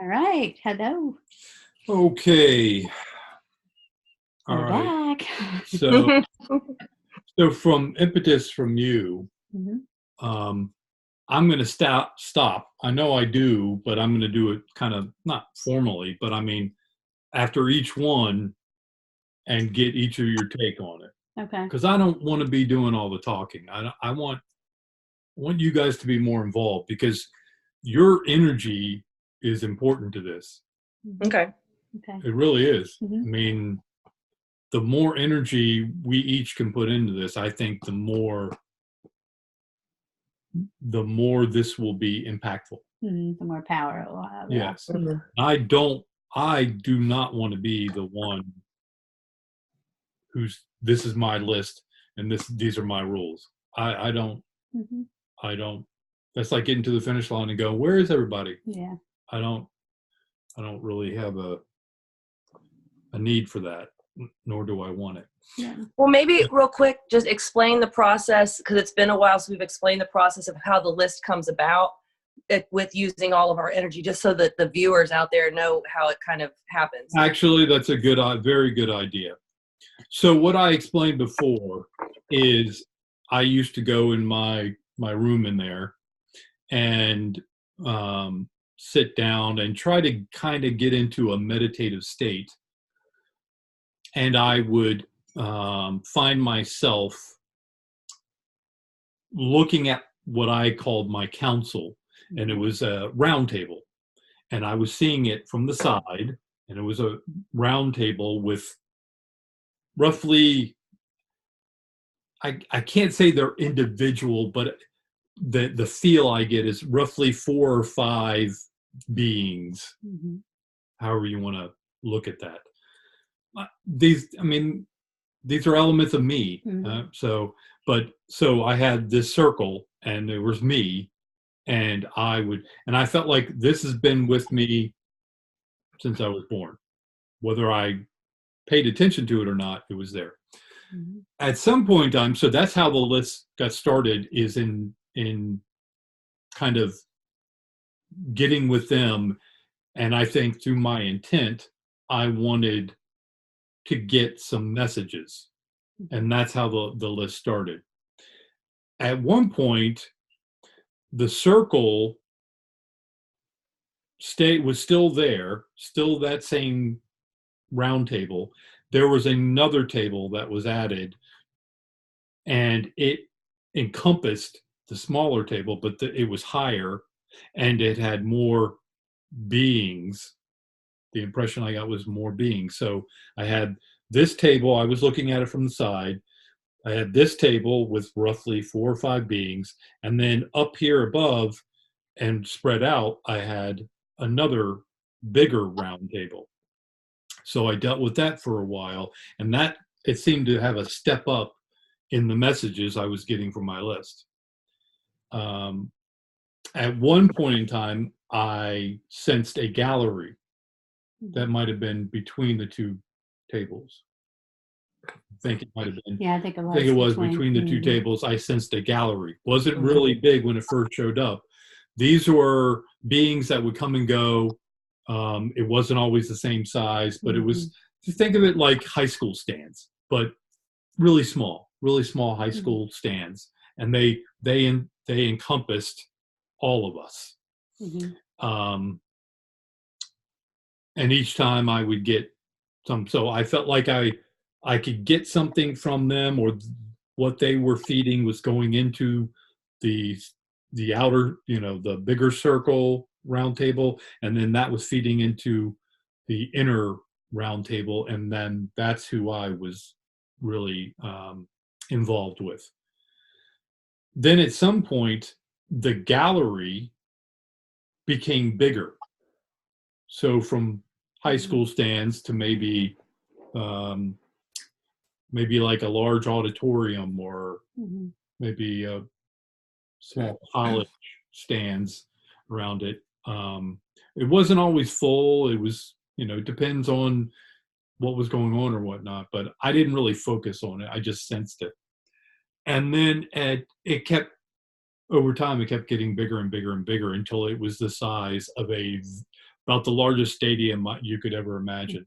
All right. Hello. Okay. All We're right. back. So, so from impetus from you, Mhm. um, I'm going to stop. I know I do, but I'm going to do it kind of not formally, but I mean after each one and get each of your take on it Okay. because I don't want to be doing all the talking. I want you guys to be more involved because your energy is important to this. Mhm. Okay. Okay. It really is. I Mhm. mean, the more energy we each can put into this, I think the more this will be impactful. Mhm. The more power it will have. Yeah. Yes. Mhm. I do not want to be the one who's this is my list and these are my rules. I don't Mhm. I don't that's like getting to the finish line and go, where is everybody? Yeah. I don't I don't really have a need for that, nor do I want it. Yeah. Well, maybe real quick, just explain the process because it's been a while since we've explained the process of how the list comes about with using all of our energy, just so that the viewers out there know how it kind of happens. Actually, that's a very good idea. So what I explained before is I used to go in my room in there and sit down and try to kind of get into a meditative state, and I would find myself looking at what I called my council, and it was a round table, and I was seeing it from the side, and it was a round table with roughly I can't say they're individual, but the feel I get is roughly 4 or 5 beings, Mhm. however you want to look at that. I mean, these are elements of me. Mhm. So I had this circle, and there was me, and I felt like this has been with me since I was born. Whether I paid attention to it or not, it was there. Mhm. At some point in time, so that's how the list got started, is in kind of getting with them. And I think through my intent, I wanted to get some messages. Mhm. And that's how the list started. At one point, the circle state was still there, still that same round table. There was another table that was added, and it encompassed the smaller table, but it was higher and it had more beings. The impression I got was more beings. So I had this table, I was looking at it from the side. I had this table with roughly 4 or 5 beings. And then up here above and spread out, I had another bigger round table. So I dealt with that for a while. And that it seemed to have a step up in the messages I was getting from my list. Um, at one point in time, I sensed a gallery that Mhm. might have been between the two tables. I think it might have been. Yeah, I think it I think was it was between. between the two Mhm. tables. I sensed a gallery. Wasn't Mhm. really big when it first showed up. These were beings that would come and go. It wasn't always the same size, but it was. Mhm. Just think of it like high school stands, but really small high Mhm. school stands, and they encompassed all of us. Mhm. Um, and each time I would get some, so I felt like I could get something from them, or what they were feeding was going into the the outer, the bigger circle round table, and then that was feeding into the inner round table, and then that's who I was really involved with. Then at some point, the gallery became bigger. So from high Mhm. school stands to um, maybe like a large auditorium, or Mhm. maybe a small college stands around it. It wasn't always full. It was, it depends on what was going on or whatnot, but I didn't really focus on it. I just sensed it. And then it kept, over time, it kept getting bigger and bigger and bigger until it was the size of a about the largest stadium you could ever imagine.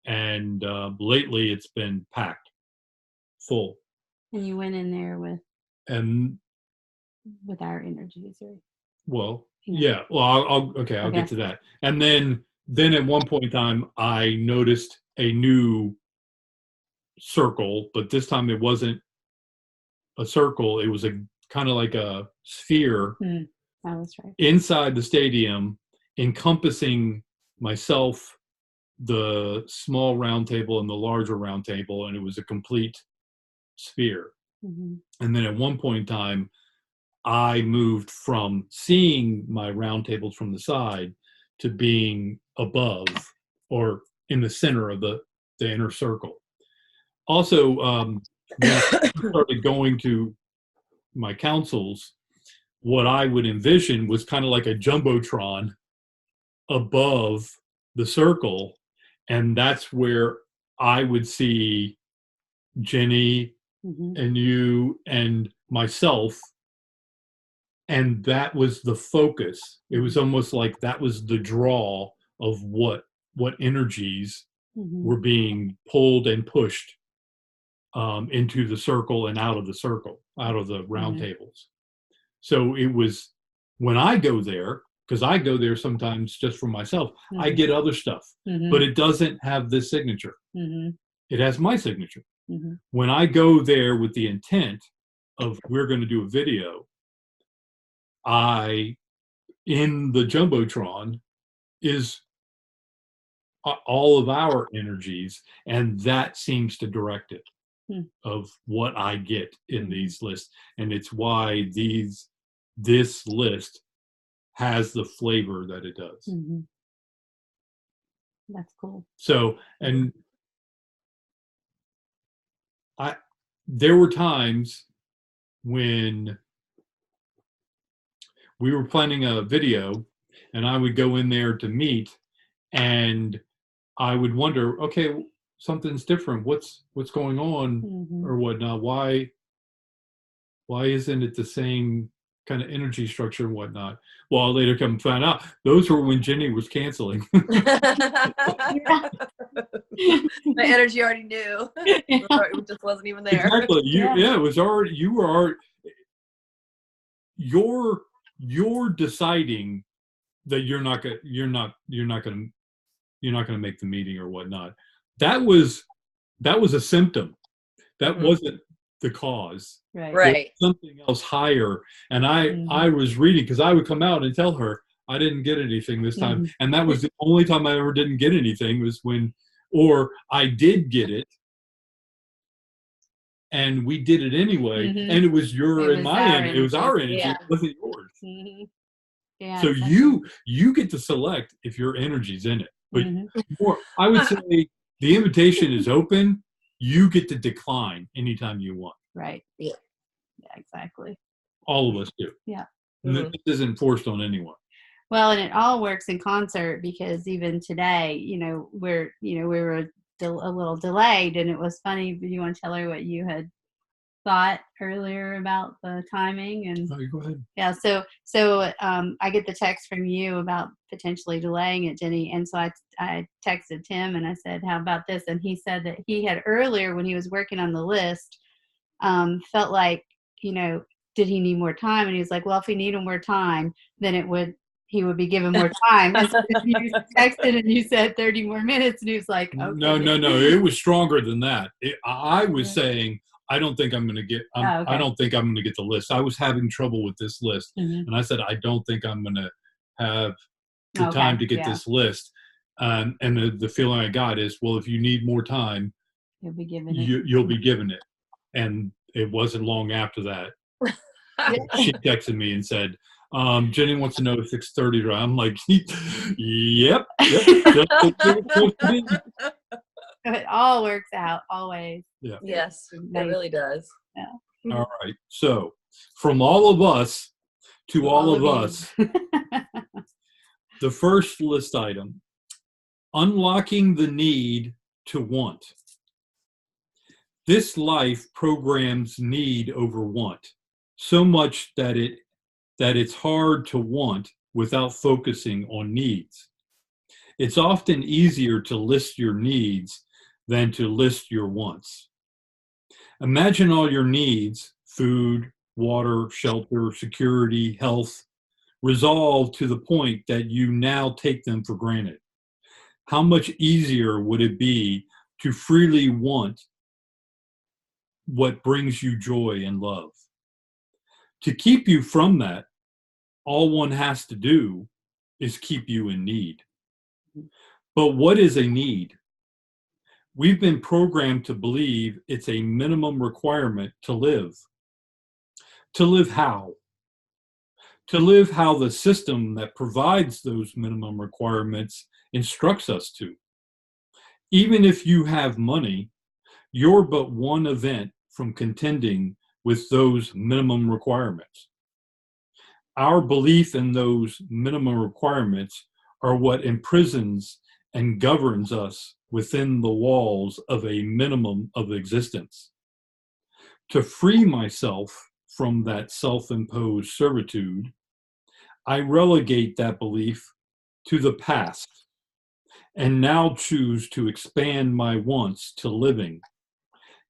And lately it's been packed, full. And you went in there And with our energies, right? well, yeah. Well, I'll get to that. And then at one point in time, I noticed a new circle, but this time it wasn't a circle. It was a kind of like a sphere Oh, that's right. inside the stadium, encompassing myself, the small round table, and the larger round table, and it was a complete sphere. Mm-hmm. And then at one point in time, I moved from seeing my round tables from the side to being above or in the center of the inner circle. Also, when I started going to my councils, what I would envision was kind of like a jumbotron above the circle, and that's where I would see Jenny and you and myself, and that was the focus. It was almost like that was the draw of what energies were being pulled and pushed into the circle and out of the circle, out of the round tables. So it was, when I go there, because I go there sometimes just for myself, I get other stuff, but it doesn't have this signature. It has my signature. When I go there with the intent of we're going to do a video, in the jumbotron is all of our energies, and that seems to direct it of what I get in these lists. And it's why this list has the flavor that it does. That's cool. So, and there were times when we were planning a video and I would go in there to meet, and I would wonder, okay, something's different. What's going on or whatnot? Why isn't it the same kind of energy structure and whatnot? Well, I'll later come find out those were when Jenny was canceling. My energy already knew. It just wasn't even there. Exactly. It was already, you were already, you're deciding that you're not going to make the meeting or whatnot. That was a symptom. That wasn't the cause. Right. Something else higher. And I was reading, because I would come out and tell her I didn't get anything this time. And that was the only time I ever didn't get anything, was when, or I did get it and we did it anyway. And it was my energy. It was our energy. Yeah. It wasn't yours. Yeah, So exactly. you get to select if your energy's in it. But I would say the invitation is open. You get to decline anytime you want. Right. Yeah, exactly. All of us do. Yeah. And this isn't forced on anyone. Well, and it all works in concert, because even today, we were a little delayed, and it was funny. Do you want to tell her what you had thought earlier about the timing? And Go ahead. Yeah, so I get the text from you about potentially delaying it, Jenny, and so I texted Tim and I said, how about this? And he said that he had earlier, when he was working on the list, felt like, did he need more time? And he was like, well, if he needed more time, then he would be given more time. And so you texted and you said 30 more minutes, and he was like, okay. No, it was stronger than that. I was saying, I don't think I'm going to get. I don't think I'm going to get the list. I was having trouble with this list, and I said I don't think I'm going to have the time to get this list. And the feeling I got is, well, if you need more time, you'll be given it. You'll be given it. And it wasn't long after that she texted me and said, Jenny wants to know if 6:30. I'm like, yep. It all works out, always. Yeah. Yes, it really does. Yeah. All right. So, from all of us to all of us, the first list item: unlocking the need to want. This life programs need over want, so much that it's hard to want without focusing on needs. It's often easier to list your needs than to list your wants. Imagine all your needs, food, water, shelter, security, health, resolved to the point that you now take them for granted. How much easier would it be to freely want what brings you joy and love? To keep you from that, all one has to do is keep you in need. But what is a need? We've been programmed to believe it's a minimum requirement to live. To live how? To live how the system that provides those minimum requirements instructs us to. Even if you have money, you're but one event from contending with those minimum requirements. Our belief in those minimum requirements are what imprisons and governs us within the walls of a minimum of existence. To free myself from that self-imposed servitude, I relegate that belief to the past and now choose to expand my wants to living,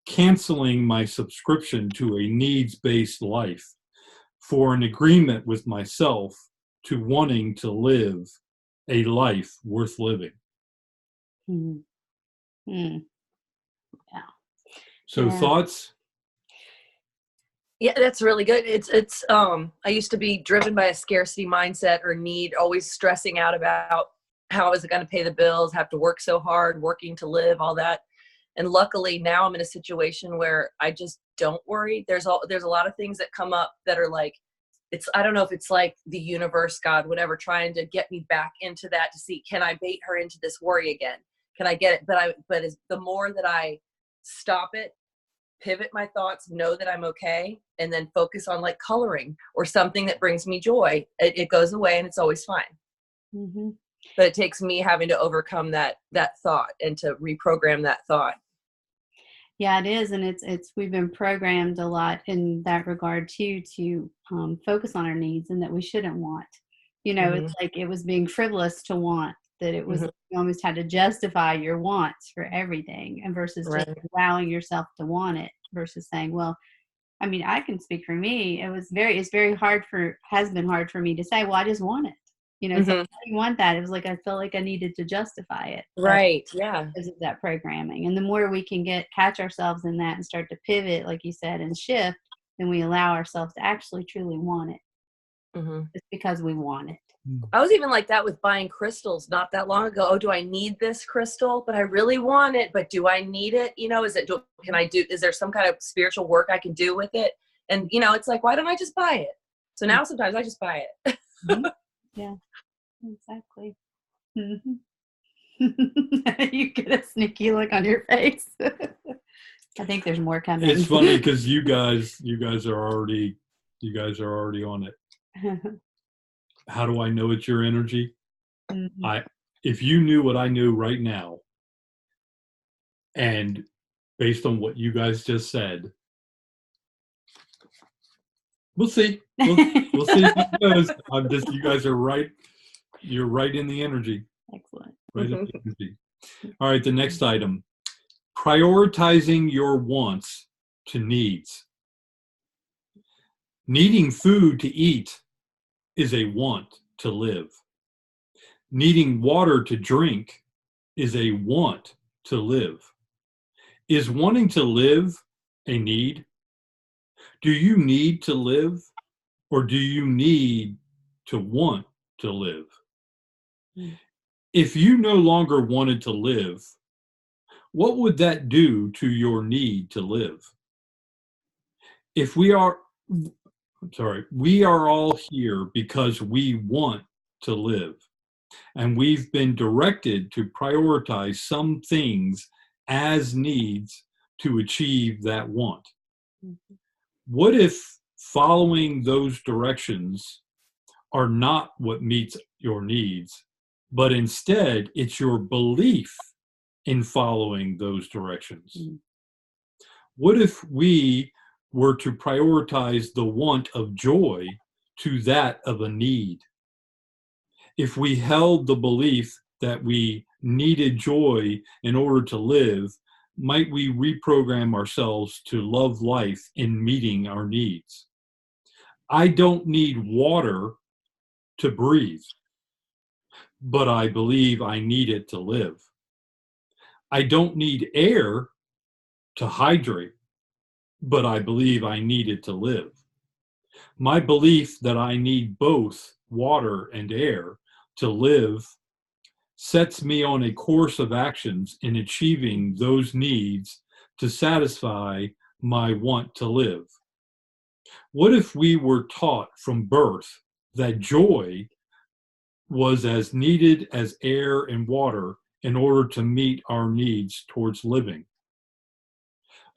canceling my subscription to a needs-based life for an agreement with myself to wanting to live a life worth living. Mm. Mm. Yeah. So thoughts? Yeah, that's really good. It's I used to be driven by a scarcity mindset or need, always stressing out about how I was going to pay the bills, have to work so hard, working to live, all that. And luckily now I'm in a situation where I just don't worry. There's a lot of things that come up that are like, I don't know if it's like the universe, God, whatever, trying to get me back into that to see, can I bait her into this worry again? Can I get it? But the more that I stop it, pivot my thoughts, know that I'm okay, and then focus on like coloring or something that brings me joy, it goes away and it's always fine. Mm-hmm. But it takes me having to overcome that thought and to reprogram that thought. Yeah, it is. And it's we've been programmed a lot in that regard too, to focus on our needs and that we shouldn't want. Mm-hmm. It's like it was being frivolous to want, that it was, Mm-hmm. you almost had to justify your wants for everything, and versus Right. just allowing yourself to want it, versus saying, well, I mean, I can speak for me. Has been hard for me to say, well, I just want it. Mm-hmm. So I didn't want that. It was like, I felt like I needed to justify it. Right. Yeah. Because of that programming. And the more we can catch ourselves in that and start to pivot, like you said, and shift, then we allow ourselves to actually truly want it. Mm-hmm. It's because we want it. I was even like that with buying crystals not that long ago. Oh, do I need this crystal? But I really want it. But do I need it? Is there some kind of spiritual work I can do with it? And, it's like, why don't I just buy it? So now sometimes I just buy it. Mm-hmm. Yeah, exactly. Mm-hmm. You get a sneaky look on your face. I think there's more coming. It's funny because you guys are already on it. How do I know it's your energy? Mm-hmm. If you knew what I knew right now, and based on what you guys just said, we'll see. We'll see if it goes. You guys are right. You're right in the energy. Excellent. Right in the energy. All right, the next item. Prioritizing your wants to needs. Needing food to eat is a want to live. Needing water to drink is a want to live. Is wanting to live a need? Do you need to live, or do you need to want to live? If you no longer wanted to live, what would that do to your need to live? We are all here because we want to live. And we've been directed to prioritize some things as needs to achieve that want. Mm-hmm. What if following those directions are not what meets your needs, but instead it's your belief in following those directions? Mm-hmm. What if we were to prioritize the want of joy to that of a need? If we held the belief that we needed joy in order to live, might we reprogram ourselves to love life in meeting our needs? I don't need water to breathe, but I believe I need it to live. I don't need air to hydrate, but I believe I need it to live. My belief that I need both water and air to live sets me on a course of actions in achieving those needs to satisfy my want to live. What if we were taught from birth that joy was as needed as air and water in order to meet our needs towards living?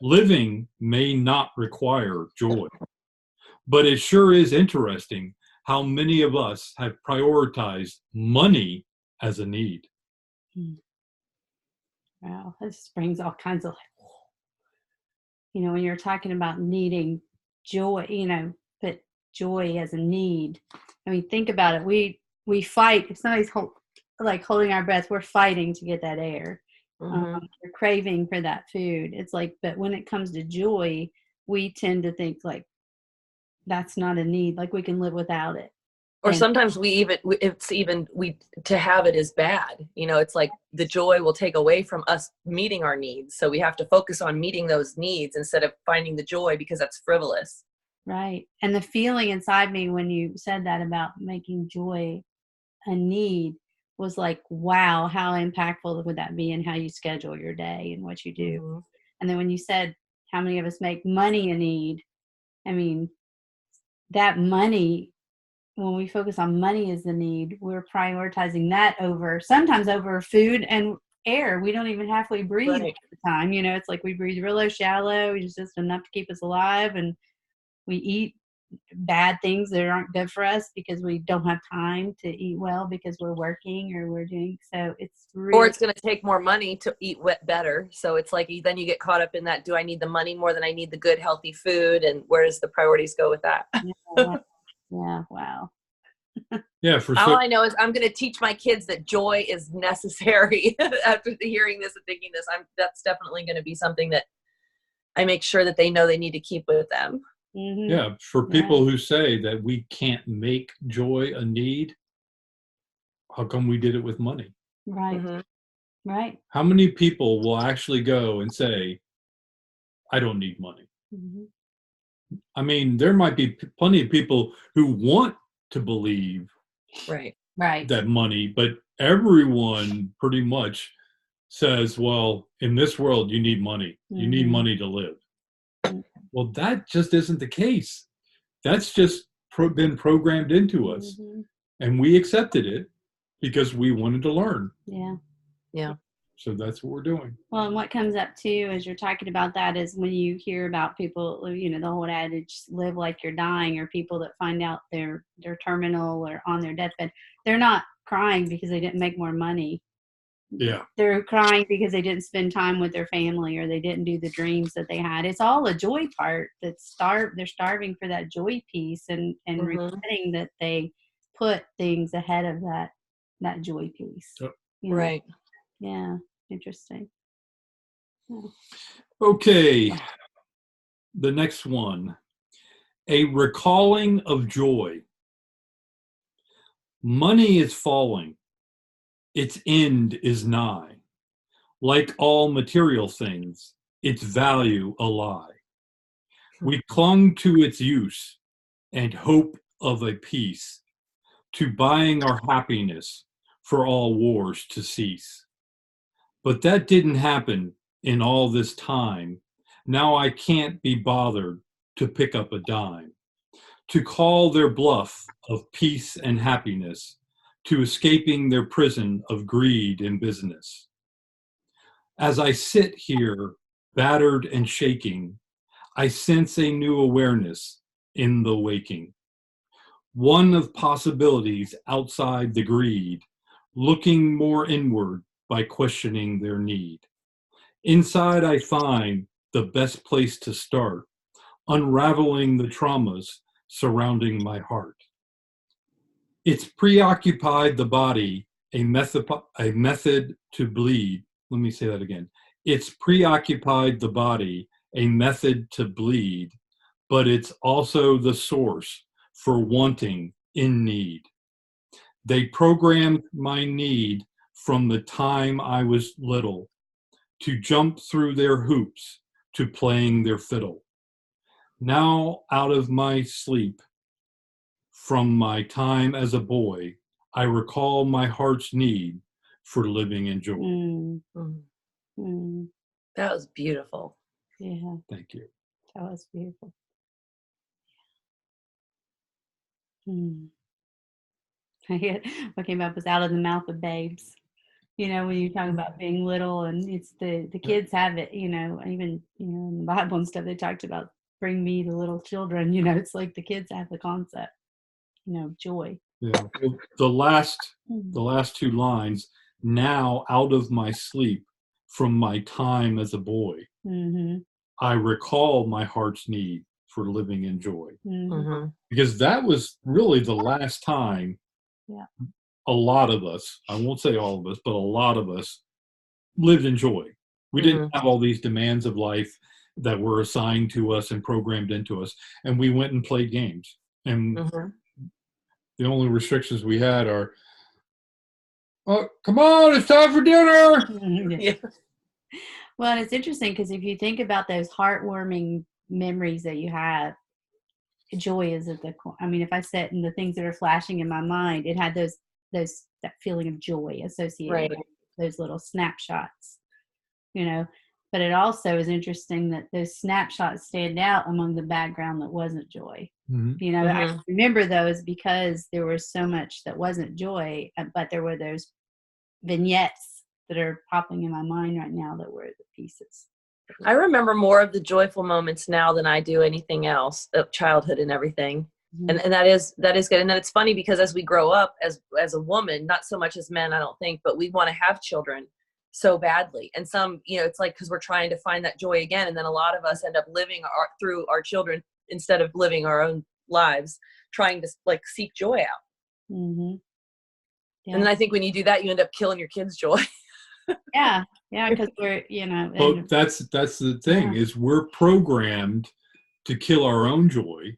Living may not require joy, but it sure is interesting how many of us have prioritized money as a need. Wow, this brings all kinds of, when you're talking about needing joy, but joy as a need. I mean, think about it. We fight. If somebody's holding our breath, we're fighting to get that air. We're craving for that food. It's like, but when it comes to joy, we tend to think like that's not a need. Like we can live without it. Or sometimes we to have it is bad. It's like the joy will take away from us meeting our needs. So we have to focus on meeting those needs instead of finding the joy because that's frivolous. Right. And the feeling inside me when you said that about making joy a need was like, wow, how impactful would that be in how you schedule your day and what you do? Mm-hmm. And then when you said how many of us make money a need, I mean, that money, when we focus on money as the need, we're prioritizing that sometimes over food and air. We don't even halfway breathe at the time. It's like we breathe real shallow, just enough to keep us alive. And we eat bad things that aren't good for us because we don't have time to eat well because we're working or we're doing. So it's really. Or it's going to take more money to eat better. So it's like then you get caught up in that. Do I need the money more than I need the good, healthy food? And where does the priorities go with that? Yeah, wow. Yeah, all I know is I'm going to teach my kids that joy is necessary. After hearing this and thinking this, that's definitely going to be something that I make sure that they know they need to keep with them. Mm-hmm. Yeah, for people who say that we can't make joy a need, how come we did it with money? Right. Mm-hmm. Right. How many people will actually go and say, I don't need money? Mm-hmm. I mean, there might be plenty of people who want to believe that money, but everyone pretty much says, well, in this world, you need money. Mm-hmm. You need money to live. Mm-hmm. Well, that just isn't the case. That's just been programmed into us. Mm-hmm. And we accepted it because we wanted to learn. Yeah. Yeah. So that's what we're doing. Well, and what comes up too, as you're talking about that, is when you hear about people, the whole adage, live like you're dying, or people that find out they're terminal or on their deathbed, they're not crying because they didn't make more money. Yeah. They're crying because they didn't spend time with their family or they didn't do the dreams that they had. It's all a joy part they're starving for that joy piece and mm-hmm. regretting that they put things ahead of that joy piece. Oh. Right. Yeah. Interesting. Yeah. Okay. The next one. A recalling of joy. Money is falling. Its end is nigh. Like all material things, its value a lie. We clung to its use and hope of a peace, to buying our happiness for all wars to cease. But that didn't happen in all this time. Now I can't be bothered to pick up a dime, to call their bluff of peace and happiness, to escaping their prison of greed and business. As I sit here, battered and shaking, I sense a new awareness in the waking. One of possibilities outside the greed, looking more inward by questioning their need. Inside I find the best place to start, unraveling the traumas surrounding my heart. It's preoccupied the body a method to bleed. Let me say that again. It's preoccupied the body, a method to bleed, but it's also the source for wanting in need. They programmed my need from the time I was little to jump through their hoops to playing their fiddle. Now, out of my sleep, from my time as a boy, I recall my heart's need for living in joy. That was beautiful. Yeah, Thank you. that was beautiful. What came up was out of the mouth of babes. When you talk about being little, and it's the kids have it, even, in the Bible and stuff, they talked about bring me the little children, it's like the kids have the concept, joy. Yeah. Well, the last two lines, now out of my sleep from my time as a boy, I recall my heart's need for living in joy. Because that was really the last time a lot of us, I won't say all of us, but a lot of us lived in joy. We didn't have all these demands of life that were assigned to us and programmed into us. And we went and played games. And the only restrictions we had are, oh, come on, it's time for dinner. Yeah. Well, and it's interesting because if you think about those heartwarming memories that you have, joy is at the core. I mean, if I sit in the things that are flashing in my mind, it had that feeling of joy associated with those little snapshots, But it also is interesting that those snapshots stand out among the background that wasn't joy. I remember those because there was so much that wasn't joy, but there were those vignettes that are popping in my mind right now that were the pieces. I remember more of the joyful moments now than I do anything else of childhood and everything. And that is good. And then it's funny because as we grow up as a woman, not so much as men, I don't think, but we want to have children so badly. And some, it's like, because we're trying to find that joy again. And then a lot of us end up living through our children instead of living our own lives, trying to seek joy out. Yeah. And then I think when you do that, you end up killing your kids' joy. Yeah, because we're, Well, that's the thing is we're programmed to kill our own joy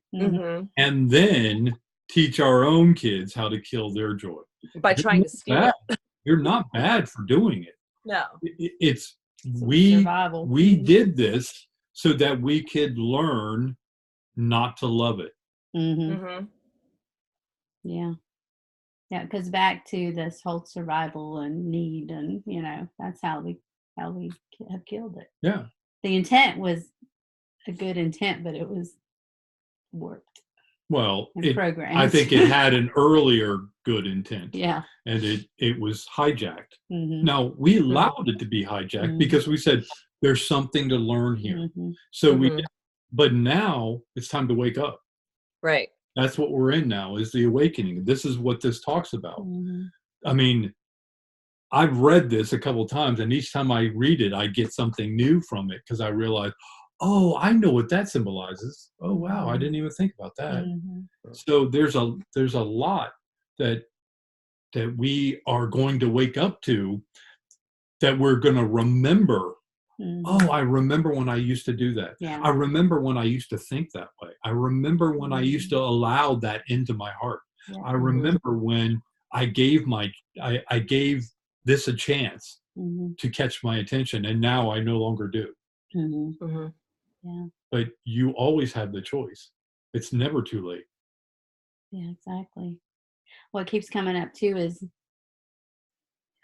and then teach our own kids how to kill their joy. By trying to steal it. You're not bad for doing it. No. It's survival. We did this so that we could learn not to love it. Yeah. Yeah, it goes back to this whole survival and need, and that's how we have killed it. Yeah. The intent was a good intent, but it was warped. Well, programmed. I think it had an earlier good intent. Yeah. And it was hijacked. Now, we allowed it to be hijacked because we said there's something to learn here. So we did. But now it's time to wake up. Right. That's what we're in now, is the awakening. This is what this talks about. I mean, I've read this a couple of times, and each time I read it, I get something new from it because I realize, oh, I know what that symbolizes. Oh, wow, I didn't even think about that. So there's a lot that we are going to wake up to, that we're going to remember. Oh, I remember when I used to do that. Yeah. I remember when I used to think that way. I remember when I used to allow that into my heart. Yeah. I remember when I gave I gave this a chance to catch my attention, and now I no longer do. Yeah. But you always have the choice. It's never too late. Yeah, exactly. What keeps coming up too is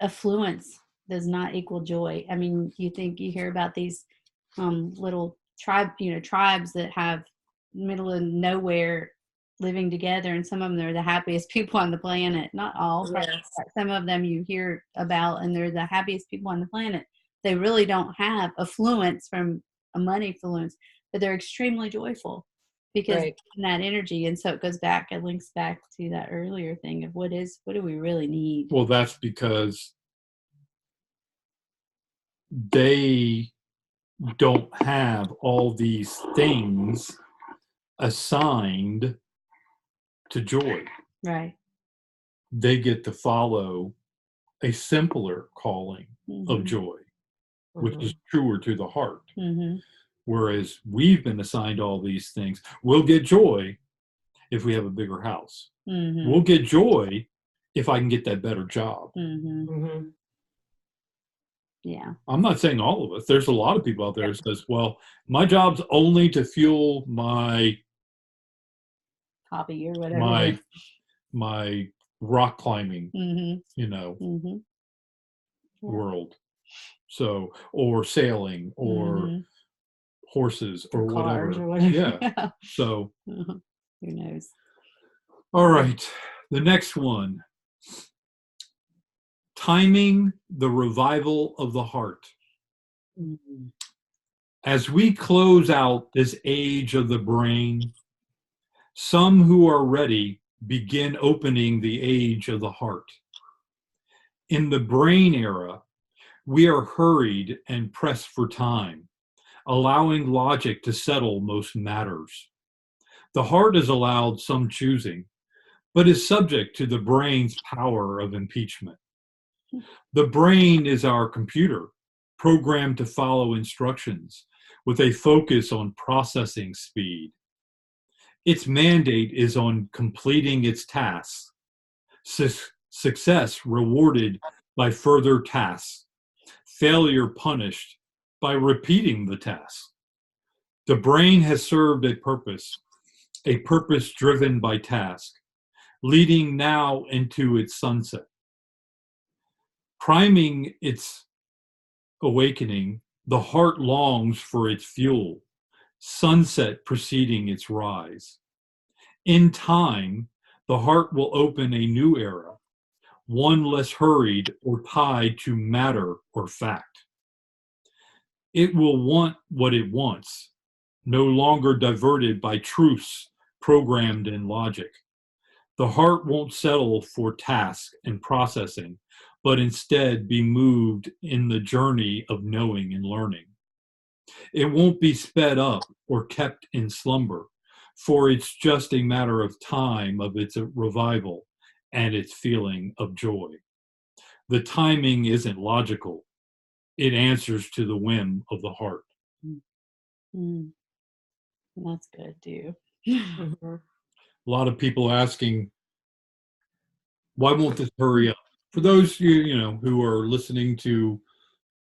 affluence does not equal joy. I mean, you hear about these little tribes that have middle of nowhere living together, and some of them are the happiest people on the planet. Not all, but some of them you hear about, and they're the happiest people on the planet. They really don't have affluence from a money affluence, but they're extremely joyful because of that energy. And so it links back to that earlier thing of what do we really need? Well, that's because they don't have all these things assigned to joy. Right. They get to follow a simpler calling of joy, which is truer to the heart. Whereas we've been assigned all these things. We'll get joy if we have a bigger house. We'll get joy if I can get that better job. Yeah. I'm not saying all of us. There's a lot of people out there that says, well, my job's only to fuel my hobby or whatever. My rock climbing, world. So, or sailing, or horses, or cars, whatever. or whatever. Yeah. So, who knows? All right. The next one. Timing the revival of the heart. As we close out this age of the brain, some who are ready begin opening the age of the heart. In the brain era, we are hurried and pressed for time, allowing logic to settle most matters. The heart is allowed some choosing, but is subject to the brain's power of impeachment. The brain is our computer, programmed to follow instructions with a focus on processing speed. Its mandate is on completing its tasks, success rewarded by further tasks, failure punished by repeating the task. The brain has served a purpose driven by task, leading now into its sunset. Priming its awakening, the heart longs for its fuel, sunset preceding its rise. In time, the heart will open a new era, one less hurried or tied to matter or fact. It will want what it wants, no longer diverted by truths programmed in logic. The heart won't settle for task and processing, but instead be moved in the journey of knowing and learning. It won't be sped up or kept in slumber, for it's just a matter of time of its revival and its feeling of joy. The timing isn't logical. It answers to the whim of the heart. That's good, too. A lot of people asking, why won't this hurry up? For those who are listening to,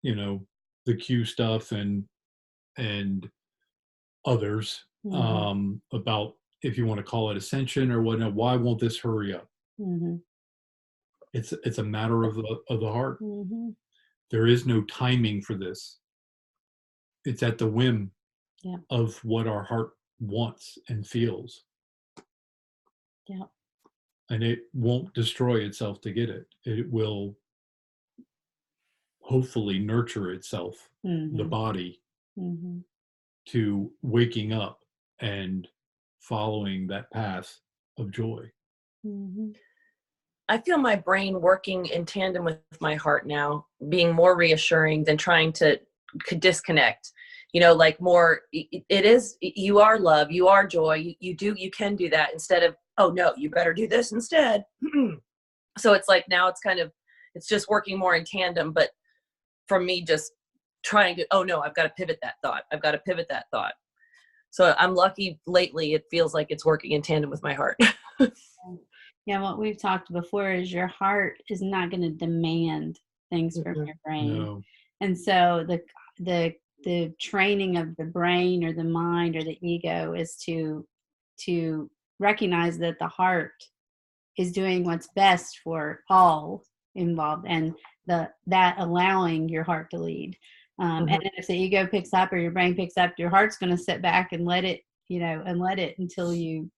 the Q stuff and others about, if you want to call it ascension or whatnot, why won't this hurry up? It's a matter of the heart. There is no timing for this. It's at the whim of what our heart wants and feels. Yeah. And it won't destroy itself to get it. It will hopefully nurture itself, the body, to waking up and following that path of joy. I feel my brain working in tandem with my heart now, being more reassuring than trying to disconnect. Like more, it is, you are love, you are joy, you can do that, instead of, oh no, you better do this instead. So it's like, now it's just working more in tandem, but for me, just trying to, oh no, I've got to pivot that thought. So I'm lucky lately, it feels like it's working in tandem with my heart. Yeah, what we've talked before is your heart is not going to demand things from your brain. No. And so the training of the brain or the mind or the ego is to recognize that the heart is doing what's best for all involved, and that allowing your heart to lead. And if the ego picks up or your brain picks up, your heart's going to sit back and let it, until you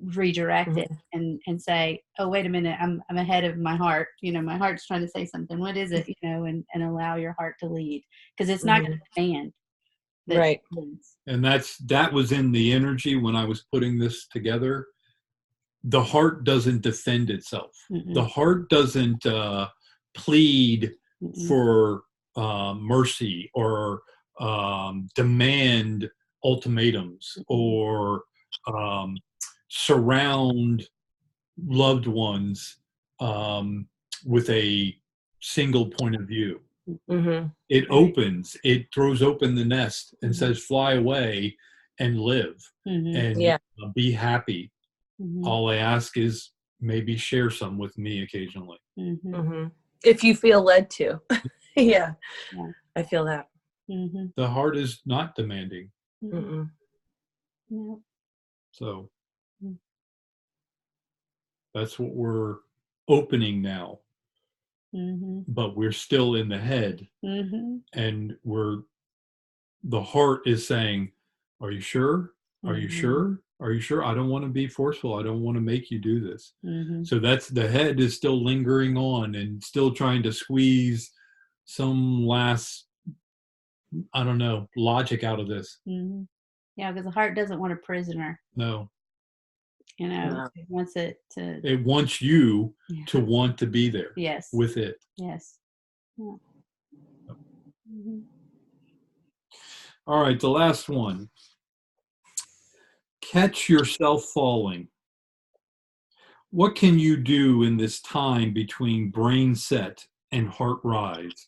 redirect it and say, oh, wait a minute, I'm ahead of my heart. My heart's trying to say something. What is it? And allow your heart to lead, because it's not going to demand. Right. And that was in the energy when I was putting this together. The heart doesn't defend itself. The heart doesn't plead for mercy or demand ultimatums or surround loved ones with a single point of view. Mm-hmm. It opens, it throws open the nest and Mhm. says, fly away and live and Yeah. be happy. Mhm. All I ask is maybe share some with me occasionally. Mhm. Mm-hmm. If you feel led to. Yeah. Yeah. I feel that. Mhm. The heart is not demanding. Mhm. Mm-mm. No. So Mm. that's what we're opening now. Mhm. But we're still in the head, Mhm. and the heart is saying, are you sure? Are you Mhm. sure? Are you sure? I don't want to be forceful. I don't want to make you do this. Mhm. So that's the head is still lingering on and still trying to squeeze some last, I don't know, logic out of this. Mhm. Yeah, because the heart doesn't want a prisoner. No, No. It wants it to. it wants you Yeah. to want to be there Yes. with it. Yes. Yeah. Mhm. All right, the last one. Catch yourself falling. What can you do in this time between brain set and heart rise?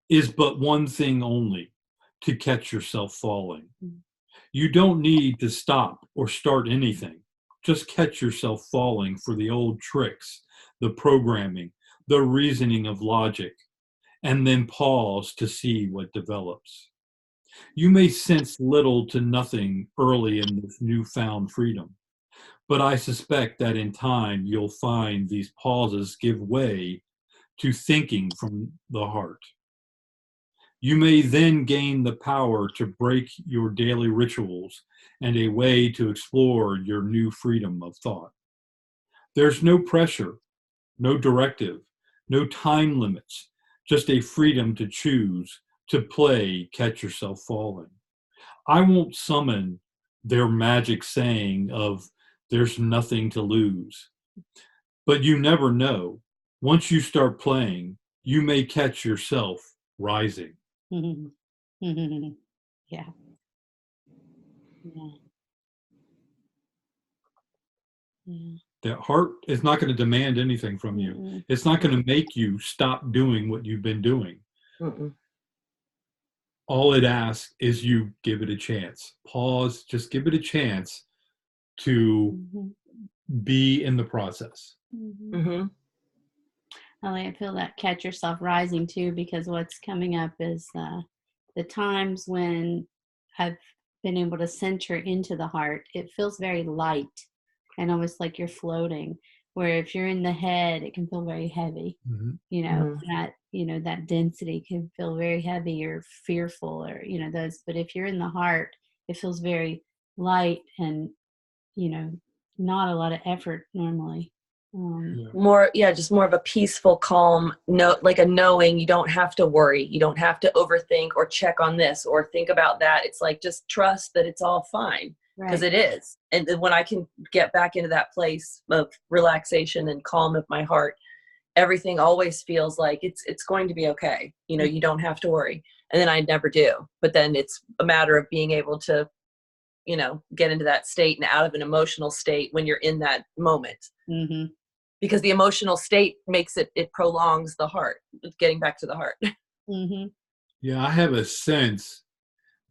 Is but one thing only, to catch yourself falling. Mm. You don't need to stop or start anything. Just catch yourself falling for the old tricks, the programming, the reasoning of logic, and then pause to see what develops. You may sense little to nothing early in this newfound freedom, but I suspect that in time you'll find these pauses give way to thinking from the heart. You may then gain the power to break your daily rituals and a way to explore your new freedom of thought. There's no pressure, no directive, no time limits, just a freedom to choose, to play, catch yourself falling. I won't summon their magic saying of there's nothing to lose, but you never know. Once you start playing, you may catch yourself rising. Mhm. Mhm. Yeah. Yeah. Yeah. The heart is not going to demand anything from you. Mm-mm. It's not going to make you stop doing what you've been doing. Mm-mm. All it asks is you give it a chance. Pause, just give it a chance to Mhm. be in the process. Mhm. Mm-hmm. I feel that catch yourself rising too, because what's coming up is the times when I've been able to center into the heart. It feels very light and almost like you're floating. Where if you're in the head, it can feel very heavy. Mhm. Mm-hmm. That density can feel very heavy or fearful, or those. But if you're in the heart, it feels very light and you know not a lot of effort normally. Yeah. More, yeah, just more of a peaceful, calm, no, like a knowing. You don't have to worry. You don't have to overthink or check on this or think about that. It's like, just trust that it's all fine, because Right. it is. And then when I can get back into that place of relaxation and calm of my heart, everything always feels like it's going to be okay. You don't have to worry. And then I never do. But then it's a matter of being able to, get into that state and out of an emotional state when you're in that moment. Mm-hmm. Because the emotional state makes it prolongs the heart, getting back to the heart. Mm-hmm. Yeah, I have a sense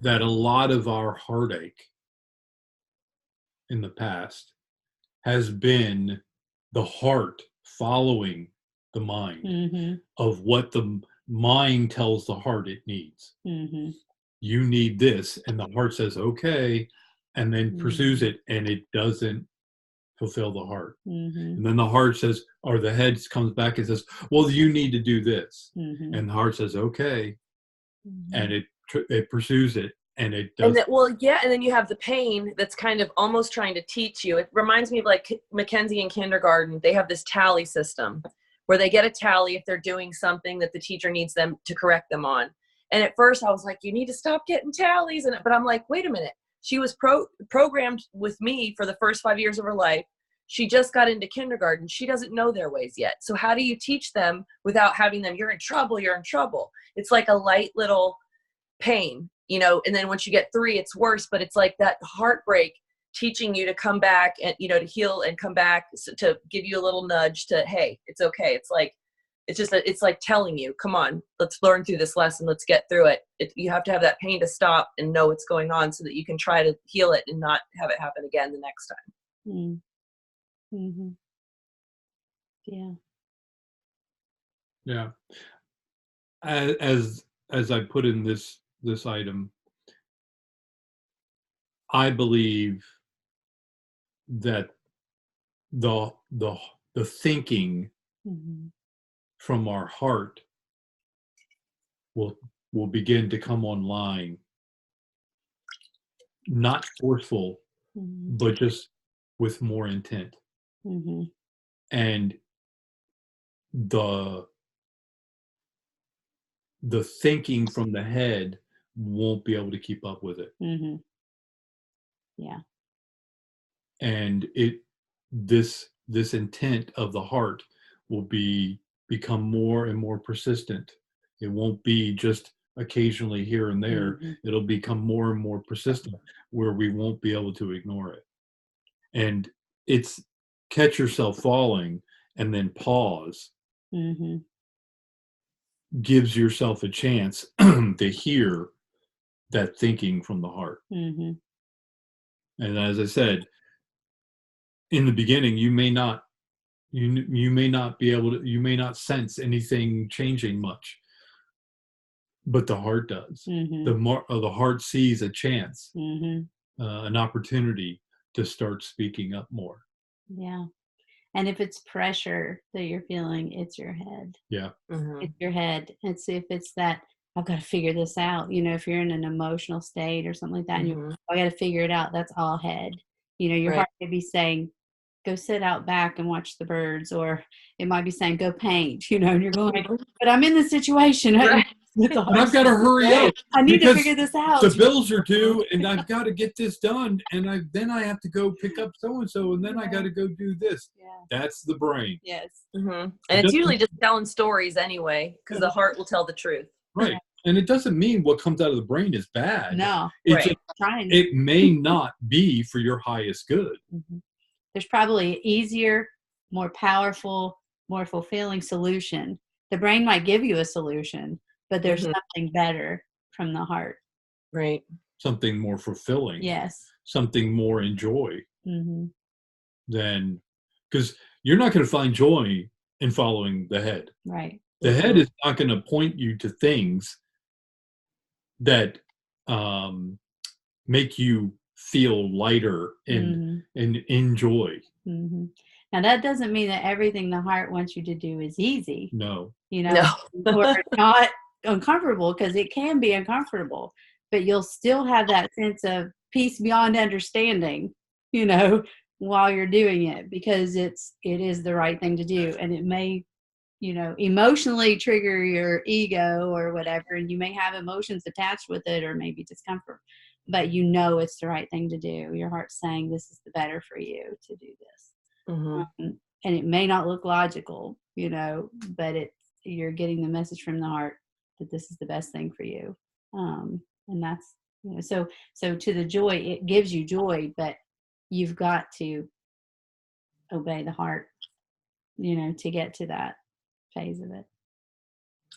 that a lot of our heartache in the past has been the heart following the mind Mm-hmm. of what the mind tells the heart it needs. Mm-hmm. You need this, and the heart says, okay, and then pursues Mm-hmm. it, and it doesn't fulfill the heart. Mm-hmm. And then the heart says, or the head comes back and says, well, you need to do this. Mm-hmm. And the heart says, okay, and Mm-hmm. it pursues it, and it And does. that, well, yeah, and then you have the pain that's kind of almost trying to teach you. It reminds me of like Mackenzie in kindergarten. They have this tally system where they get a tally if they're doing something that the teacher needs them to correct them on. And at first I was like, you need to stop getting tallies. But I'm like, wait a minute. She was programmed with me for the first 5 years of her life. She just got into kindergarten. She doesn't know their ways yet. So how do you teach them without having them, you're in trouble, you're in trouble? It's like a light little pain, and then once you get 3, it's worse. But it's like that heartbreak teaching you to come back and, to heal and come back, to give you a little nudge to, hey, it's okay. It's like It's just that it's like telling you, come on, let's learn through this lesson. Let's get through it. You have to have that pain to stop and know what's going on so that you can try to heal it and not have it happen again the next time. Mm-hmm. Yeah. Yeah. As I put in this item, I believe that the thinking from our heart will begin to come online, not forceful, but just with more intent. And the thinking from the head won't be able to keep up with it. Yeah. And this intent of the heart will become more and more persistent. It won't be just occasionally here and there. It'll become more and more persistent, where we won't be able to ignore it. And it's catch yourself falling and then pause. Gives yourself a chance to hear that thinking from the heart. And as I said, in the beginning, you may not be able to, you may not sense anything changing much, but the heart does. The heart sees a chance, an opportunity to start speaking up more. Yeah. And if it's pressure that you're feeling, it's your head. Yeah. It's your head. It's if it's that, I've got to figure this out. You know, if you're in an emotional state or something like that, and I got to figure it out, that's all head. You know, your heart could be saying, go sit out back and watch the birds, or it might be saying, go paint, you know, and you're going, but I'm in this situation. Right. And I've got to hurry up. I need to figure this out. The bills are due, and I've got to get this done, and then I have to go pick up so-and-so, and then I got to go do this. Yeah. That's the brain. Yes. And it's usually just telling stories anyway, because the heart will tell the truth. Right. And it doesn't mean what comes out of the brain is bad. No. It may not be for your highest good. There's probably an easier, more powerful, more fulfilling solution. The brain might give you a solution, but there's something better from the heart. Right. Something more fulfilling. Yes. Something more in joy. Than, because you're not going to find joy in following the head. Right. The head is not going to point you to things that make you feel lighter and enjoy. Now that doesn't mean that everything the heart wants you to do is easy. No. You know, or not uncomfortable, because it can be uncomfortable, but you'll still have that sense of peace beyond understanding, you know, while you're doing it, because it is the right thing to do. And it may, you know, emotionally trigger your ego or whatever, and you may have emotions attached with it, or maybe discomfort, but you know it's the right thing to do. Your heart's saying this is the better for you to do this. And it may not look logical, you know, but you're getting the message from the heart that this is the best thing for you. And that's, you know, so to the joy, it gives you joy, but you've got to obey the heart, you know, to get to that phase of it.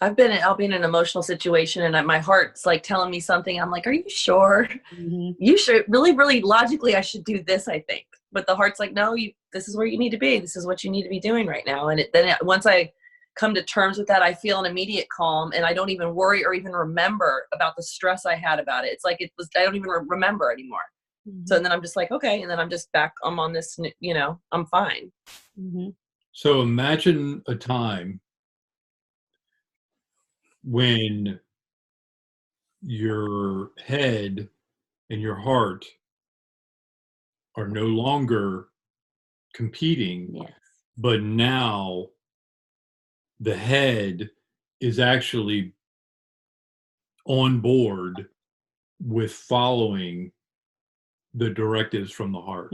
I'll be in an emotional situation, and my heart's like telling me something. I'm like, are you sure? You should really logically, I should do this, I think. But the heart's like, no, this is where you need to be. This is what you need to be doing right now. And once I come to terms with that, I feel an immediate calm, and I don't even worry or even remember about the stress I had about it. It's like I don't even remember anymore. So then I'm just like, okay. And then I'm just back. I'm on this, you know, I'm fine. So imagine a time when your head and your heart are no longer competing, but now the head is actually on board with following the directives from the heart.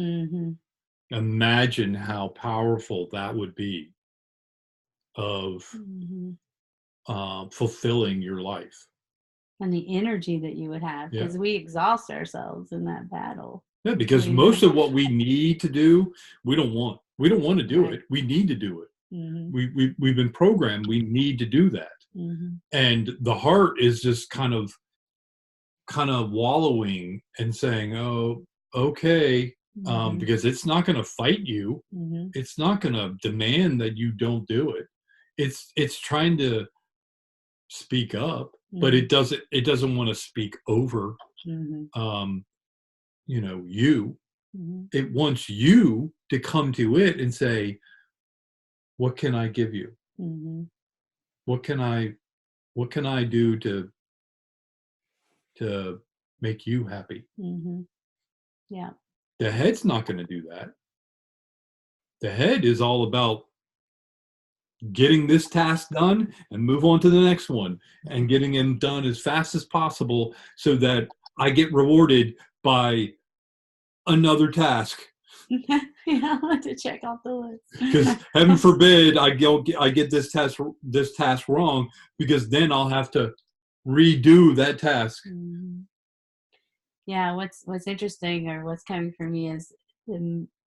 Imagine how powerful that would be of fulfilling your life. And the energy that you would have, because we exhaust ourselves in that battle. Yeah, because most of what we need to do, we don't want to do it. We need to do it. We've been programmed. We need to do that. And the heart is just kind of wallowing and saying, oh, okay, because it's not going to fight you. It's not going to demand that you don't do it. It's trying to speak up, but it doesn't want to speak over, you. It wants you to come to it and say, what can I give you? What can I do to make you happy? Yeah. The head's not going to do that. The head is all about getting this task done and move on to the next one, and getting them done as fast as possible so that I get rewarded by another task. Yeah, I want to check off the list. Because heaven forbid I get this task wrong, because then I'll have to redo that task. Yeah, what's interesting, or what's coming for me, is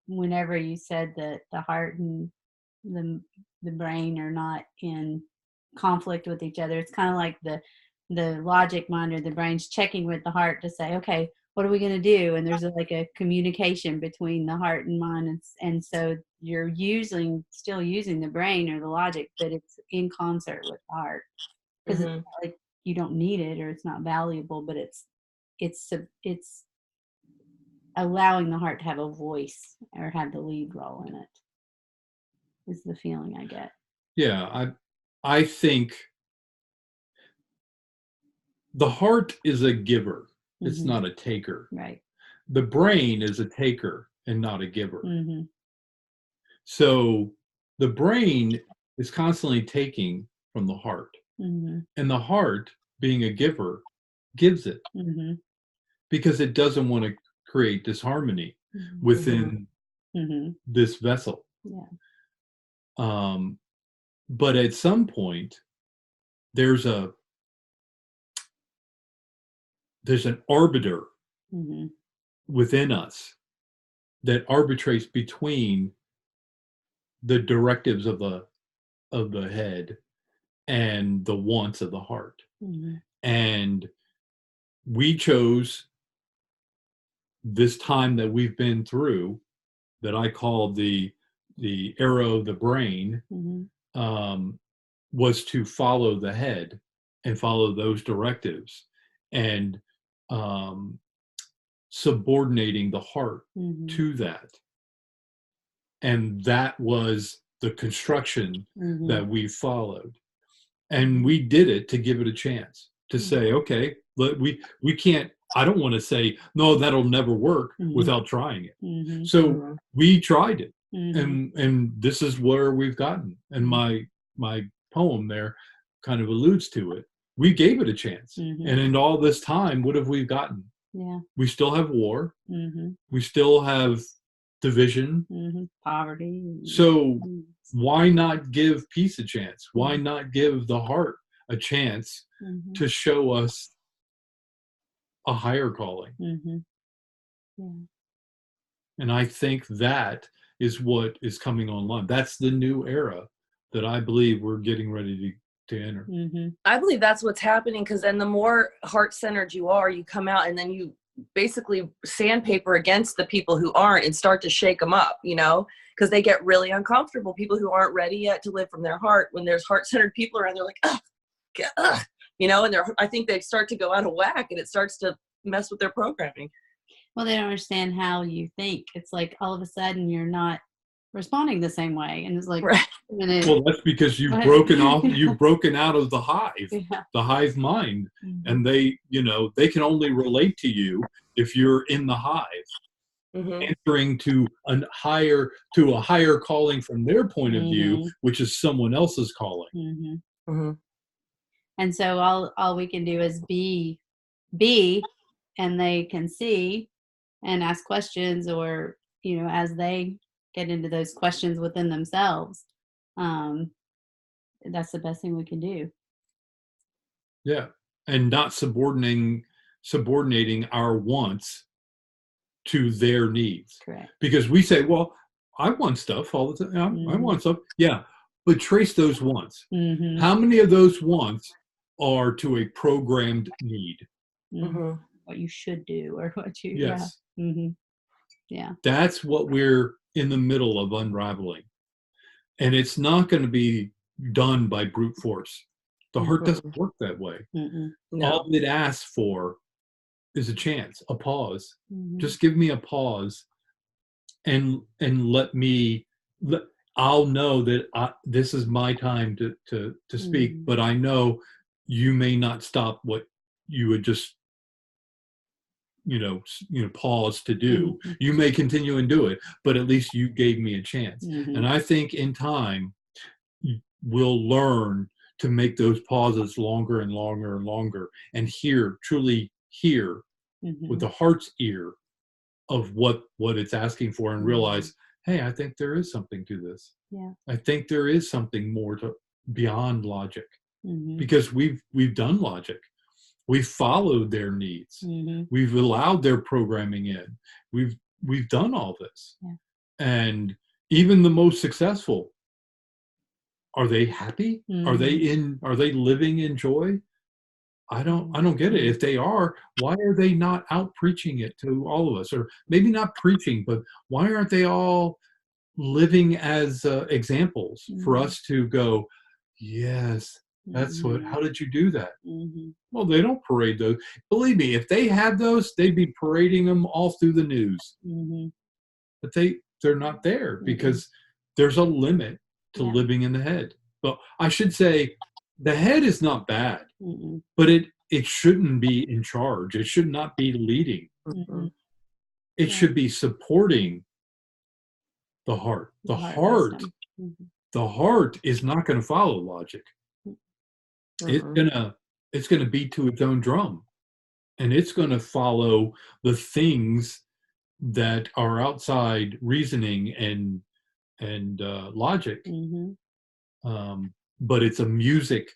whenever you said that the heart and the brain are not in conflict with each other, it's kind of like the logic mind or the brain's checking with the heart to say, okay, what are we going to do? And there's like a communication between the heart and mind, and so you're still using the brain or the logic, but it's in concert with the heart, because it's not like you don't need it or it's not valuable, but it's allowing the heart to have a voice or have the lead role in it, is the feeling I get. Yeah, I think the heart is a giver. It's not a taker. Right. The brain is a taker and not a giver. So the brain is constantly taking from the heart, and the heart, being a giver, gives it, because it doesn't want to create disharmony within this vessel. Yeah. But at some point, there's an arbiter within us that arbitrates between the directives of the head and the wants of the heart. And we chose this time that we've been through, that I call the arrow of the brain, was to follow the head and follow those directives, and subordinating the heart to that. And that was the construction that we followed. And we did it to give it a chance, to say, okay, we can't, I don't want to say, no, that'll never work without trying it. So we tried it. And this is where we've gotten. And my poem there kind of alludes to it. We gave it a chance. And in all this time, what have we gotten? Yeah. We still have war. We still have division. Poverty. So why not give peace a chance? Why not give the heart a chance to show us a higher calling? Yeah. And I think that is what is coming online. That's the new era that I believe we're getting ready to enter. I believe that's what's happening, because then the more heart-centered you are, you come out and then you basically sandpaper against the people who aren't and start to shake them up, because they get really uncomfortable. People who aren't ready yet to live from their heart, when there's heart-centered people around, they're like, ugh, and I think they start to go out of whack, and it starts to mess with their programming. Well, they don't understand how you think. It's like all of a sudden you're not responding the same way, and it's like, well, that's because you've broken out of the hive, the hive mind, and they can only relate to you if you're in the hive, answering to a higher calling from their point of view, which is someone else's calling. And so all we can do is be, and they can see and ask questions, or as they get into those questions within themselves, that's the best thing we can do. Yeah. And not subordinating our wants to their needs. Correct. Because we say, well, I want stuff all the time. I want stuff. Yeah. But trace those wants. Mm-hmm. How many of those wants are to a programmed need? Mm-hmm. What you should do or what you, Yes. yeah. Mm-hmm. Yeah. That's what we're in the middle of unraveling. And it's not going to be done by brute force. The heart doesn't work that way. Mm-mm. No. All it asks for is a chance, a pause. Mm-hmm. Just give me a pause and let me, I'll know that this is my time to speak, but I know you may not stop what you would just pause to do. You may continue and do it, but at least you gave me a chance. And I think in time we'll learn to make those pauses longer and longer and longer, and truly hear with the heart's ear of what it's asking for, and realize, hey, I think there is something to this. Yeah. I think there is something more to beyond logic, because we've done logic. We've followed their needs. We've allowed their programming in. We've done all this. Yeah. And even the most successful, are they happy? Are they living in joy? I don't get it. If they are, why are they not out preaching it to all of us? Or maybe not preaching, but why aren't they all living as examples for us to go, yes, that's what, how did you do that? Well, they don't parade those. Believe me, if they had those, they'd be parading them all through the news. But they're not there because there's a limit to living in the head. But I should say the head is not bad, but it shouldn't be in charge. It should not be leading. It should be supporting the heart. The heart is not going to follow logic. It's gonna beat to its own drum, and it's gonna follow the things that are outside reasoning and logic. But it's a music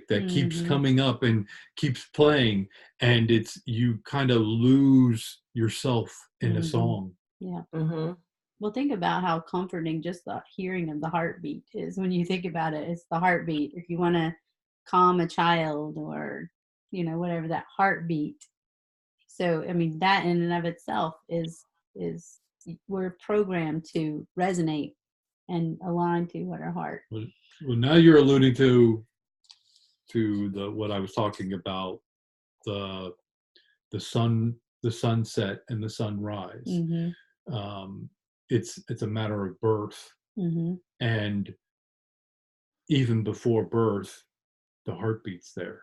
that keeps coming up and keeps playing, and you kind of lose yourself in a song. Yeah. Well, think about how comforting just the hearing of the heartbeat is. When you think about it, it's the heartbeat. If you want to calm a child or, whatever, that heartbeat. So, I mean, that in and of itself is we're programmed to resonate and align to what our heart. Well, now you're alluding to what I was talking about, the sunset and the sunrise. It's a matter of birth, and even before birth, the heartbeat's there.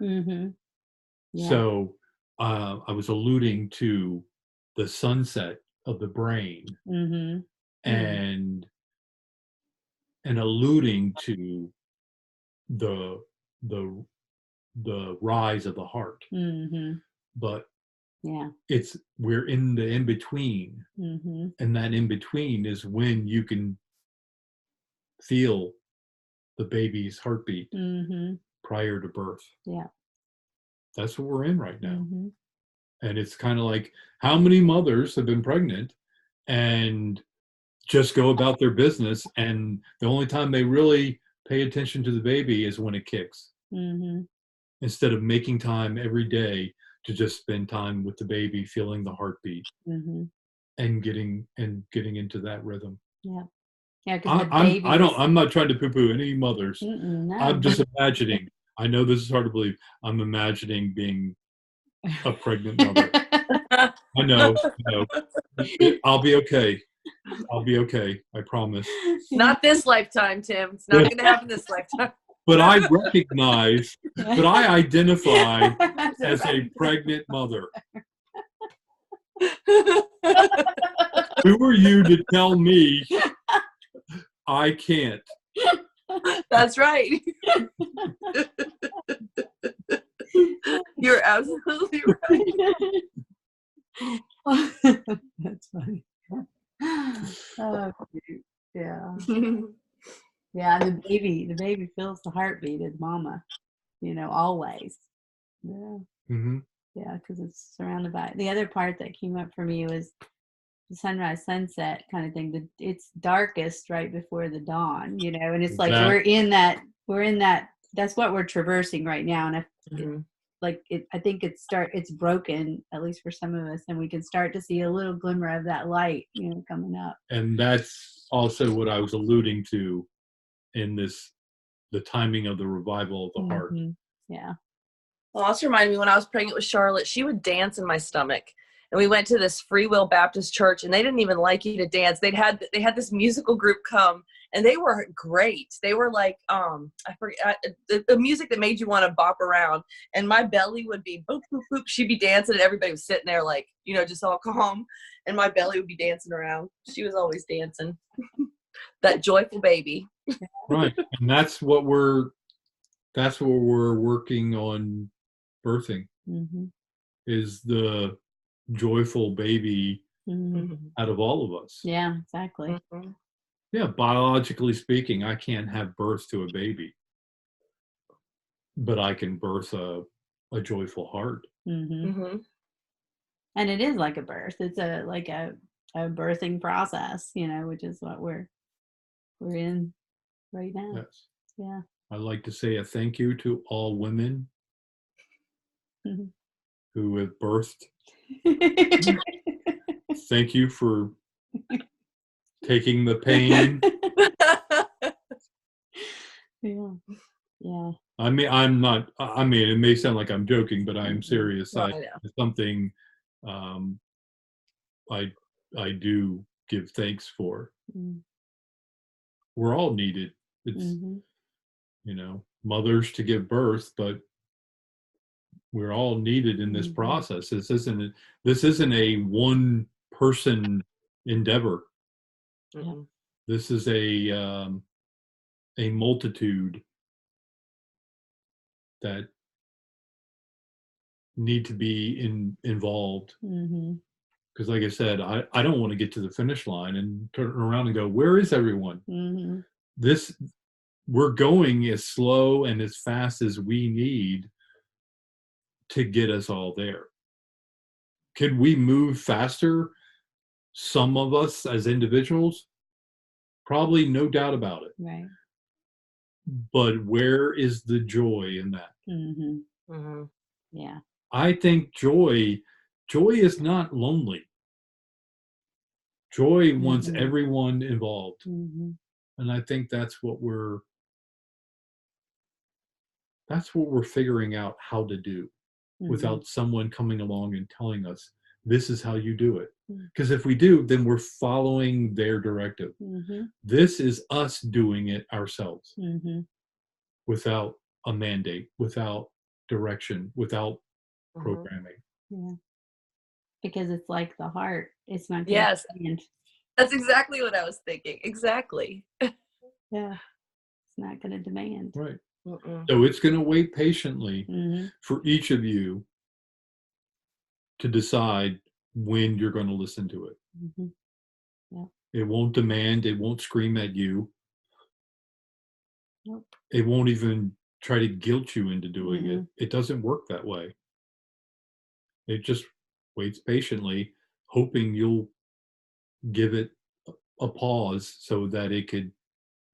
Yeah. So I was alluding to the sunset of the brain, and alluding to the rise of the heart. But we're in the in between, and that in between is when you can feel the baby's heartbeat prior to birth. Yeah, that's what we're in right now. And it's kind of like, how many mothers have been pregnant and just go about their business, and the only time they really pay attention to the baby is when it kicks, instead of making time every day to just spend time with the baby, feeling the heartbeat, and getting into that rhythm. Yeah. Yeah, because I'm not trying to poo-poo any mothers. No. I'm just imagining. I know this is hard to believe. I'm imagining being a pregnant mother. I know. I'll be okay. I promise. Not this lifetime, Tim. It's not going to happen this lifetime. But I recognize, but I identify as a pregnant mother. Who are you to tell me I can't? That's right. You're absolutely right. That's funny. Oh, cute. Yeah. Yeah, the baby feels the heartbeat of mama, always. Yeah. Yeah, because it's surrounded by. The other part that came up for me was sunrise sunset kind of thing. It's darkest right before the dawn, and it's like That- we're in that that's what we're traversing right now. And I think it's broken, at least for some of us, and we can start to see a little glimmer of that light, coming up. And that's also what I was alluding to in the timing of the revival of the heart. Yeah. Well, also reminded me when I was pregnant with Charlotte, she would dance in my stomach. And we went to this Free Will Baptist church, and they didn't even like you to dance. They had this musical group come, and they were great. They were like, I forget, the music that made you want to bop around. And my belly would be boop, boop, boop. She'd be dancing, and everybody was sitting there like, just all calm. And my belly would be dancing around. She was always dancing. That joyful baby. Right. And that's what we're working on birthing, is the joyful baby out of all of us. Yeah, exactly. Yeah, biologically speaking, I can't have birth to a baby, but I can birth a joyful heart. And it is like a birth. It's like a birthing process, which is what we're in right now. Yes. Yeah. I'd like to say a thank you to all women who have birthed. Thank you for taking the pain. Yeah. I mean, it may sound like I'm joking, but I am serious. No, It's something I do give thanks for. We're all needed. It's, mothers to give birth, but we're all needed in this process. This isn't a one person endeavor. This is a multitude that need to be involved. Because like I said, I don't want to get to the finish line and turn around and go, where is everyone? We're going as slow and as fast as we need to get us all there. Could we move faster? Some of us as individuals, probably, no doubt about it. Right. But where is the joy in that? Yeah. I think joy is not lonely. Joy wants everyone involved. And I think that's what we're figuring out how to do without someone coming along and telling us, this is how you do it. Because if we do, then we're following their directive. This is us doing it ourselves without a mandate, without direction, without programming. Yeah. Because it's like the heart. It's not. Yes. That's exactly what I was thinking. Exactly. Yeah. It's not going to demand. Right. So it's going to wait patiently for each of you to decide when you're going to listen to it. Yeah. It won't demand. It won't scream at you. Nope. It won't even try to guilt you into doing it. It doesn't work that way. It just waits patiently, hoping you'll give it a pause so that it could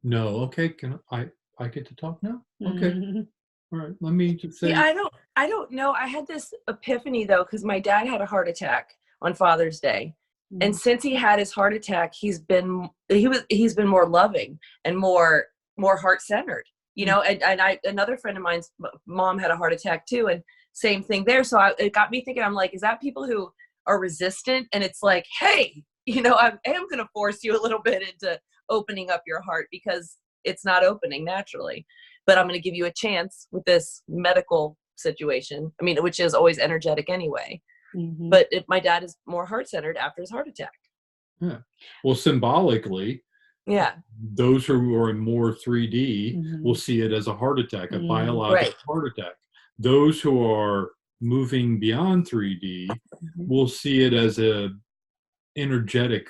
know, okay, can I get to talk now? Okay. All right. Let me just say. Yeah, I don't know. I had this epiphany though, because my dad had a heart attack on Father's Day. And since he had his heart attack, he's been more loving and more heart-centered, and another friend of mine's mom had a heart attack too. And same thing there. So it got me thinking, I'm like, is that people who are resistant? And it's like, hey, I am going to force you a little bit into opening up your heart because it's not opening naturally, but I'm going to give you a chance with this medical situation. I mean, which is always energetic anyway. But if my dad is more heart-centered after his heart attack. Yeah. Well, symbolically, those who are in more 3D will see it as a heart attack, a biological heart attack. Those who are moving beyond 3D will see it as a energetic,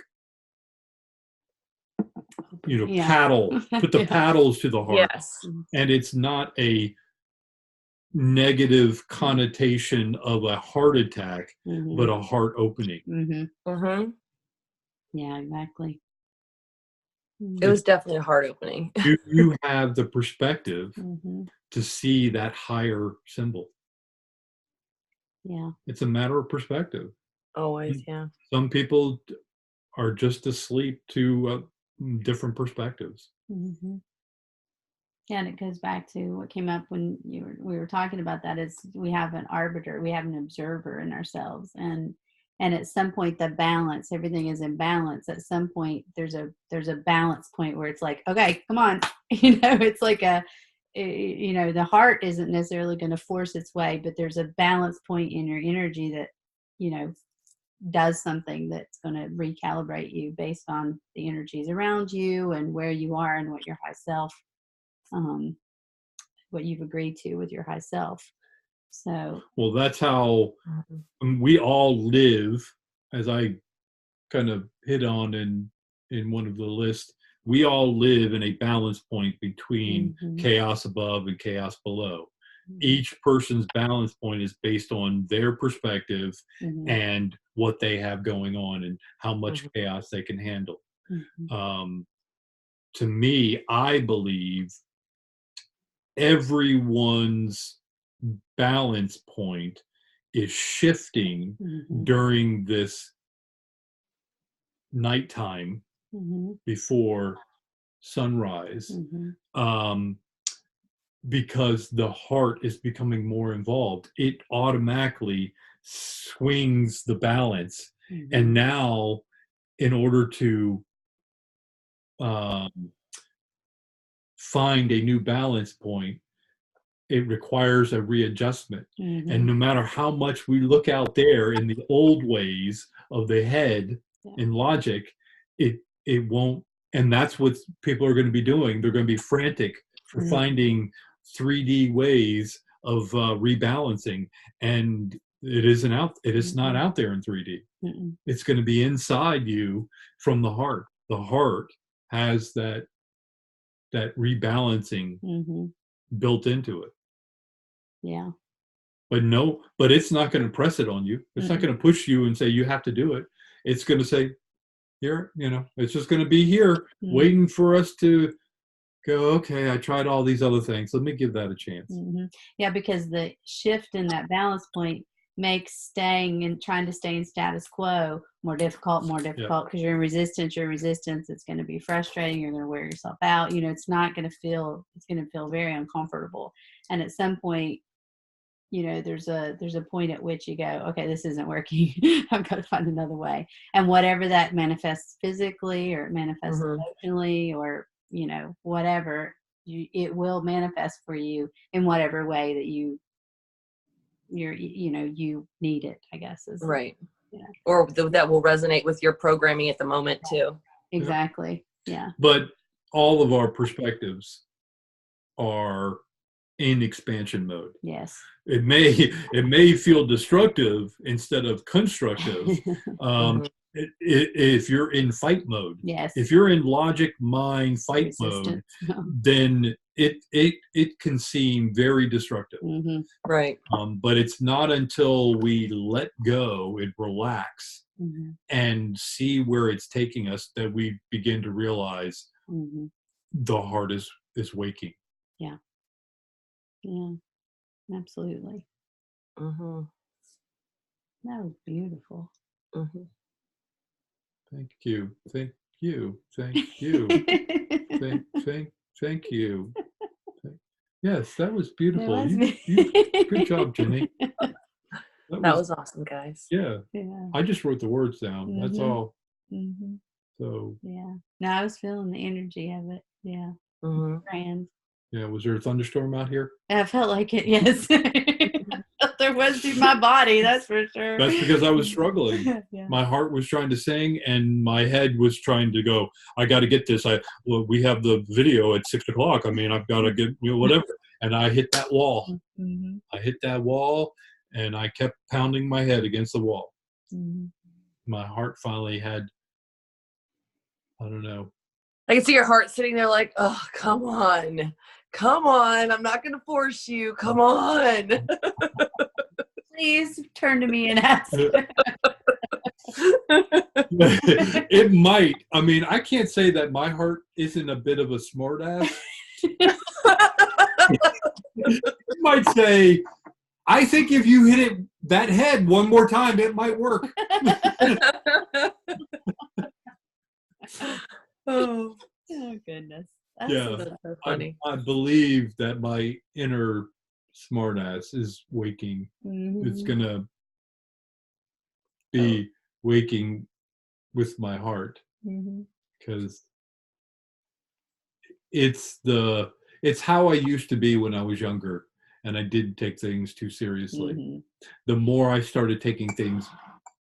paddle, put the paddles to the heart. Yes. And it's not a negative connotation of a heart attack, but a heart opening. Yeah, exactly. It was definitely a heart opening. You have the perspective Mm-hmm. to see that higher symbol. Yeah. It's a matter of perspective. Always, yeah. Some people are just asleep to different perspectives. Mm-hmm. Yeah, and it goes back to what came up when we were talking about that is we have an arbiter, we have an observer in ourselves, and at some point the balance, everything is in balance. At some point there's a balance point where it's like, okay, come on, it's like the heart isn't necessarily going to force its way, but there's a balance point in your energy that does something that's going to recalibrate you based on the energies around you and where you are and what your high self what you've agreed to with your high self. So, well, that's how we all live, as I kind of hit on in one of the lists. We all live in a balance point between chaos above and chaos below. Each person's balance point is based on their perspective and what they have going on and how much chaos they can handle. To me, I believe everyone's balance point is shifting during this nighttime before sunrise, because the heart is becoming more involved. It automatically swings the balance. And now, in order to find a new balance point, it requires a readjustment. And no matter how much we look out there in the old ways of the head and logic, it won't. And that's what people are going to be doing. They're going to be frantic for finding 3D ways of rebalancing. And it isn't out. It is not out there in 3D. It's going to be inside you from the heart. The heart has that rebalancing built into it. Yeah. But it's not going to press it on you. It's not going to push you and say you have to do it. It's going to say, here, it's just going to be here waiting for us to go, okay, I tried all these other things. Let me give that a chance. Yeah, because the shift in that balance point makes staying and trying to stay in status quo more difficult because you're in resistance. It's going to be frustrating. You're going to wear yourself out. It's going to feel very uncomfortable. And at some point, there's a point at which you go, okay, this isn't working. I've got to find another way. And whatever that manifests physically or it manifests emotionally or, whatever, it will manifest for you in whatever way that you need it, I guess. Right. Or that will resonate with your programming at the moment too. Exactly. Yeah. But all of our perspectives are in expansion mode. Yes. It may feel destructive instead of constructive. If you're in fight mode, yes. If you're in logic, mind, fight mode, then it can seem very destructive. Right. But it's not until we let go and relax and see where it's taking us that we begin to realize the heart is waking. Yeah. Yeah. Absolutely. That was beautiful. Thank you. Thank you. Thank you. Thank you. Yes, that was beautiful. Good job, Jenny. That was awesome, guys. Yeah. I just wrote the words down. That's all. So. Yeah. No, I was feeling the energy of it. Yeah. Grand. Yeah. Was there a thunderstorm out here? I felt like it. Yes. There was through my body, that's for sure. That's because I was struggling. My heart was trying to sing and my head was trying to go, I got to get this. We have the video at 6:00. I mean, I've got to get whatever. And I hit that wall. I hit that wall and I kept pounding my head against the wall. My heart finally had, I don't know. I can see your heart sitting there like, oh, come on. I'm not going to force you. Come on. Please turn to me and ask. It might. I mean, I can't say that my heart isn't a bit of a smartass. It might say, I think if you hit it that head one more time, it might work. Oh, Oh goodness. Yeah. that's so funny. I believe that my inner smartass is waking. It's Mm-hmm. gonna be waking with my heart, Mm-hmm. because it's how I used to be when I was younger, and I didn't take things too seriously. Mm-hmm. The more I started taking things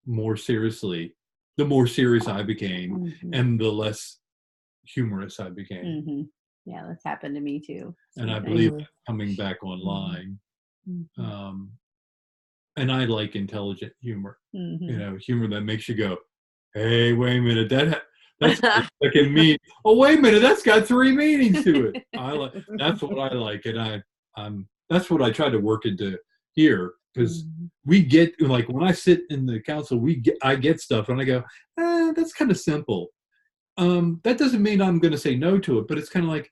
more seriously, the more serious I became, Mm-hmm. and the less humorous I became. Mm-hmm. Yeah, that's happened to me too. And I Same believe thing. that's coming back online. Mm-hmm. And I like intelligent humor. Mm-hmm. Humor that makes you go, "Hey, wait a minute, that's a second mean. Oh, wait a minute, that's got 3 meanings to it." That's what I like, and that's what I try to work into here, because Mm-hmm. we get, like, when I sit in the council, I get stuff, and I go, that's kind of simple. That doesn't mean I'm going to say no to it, but it's kind of like,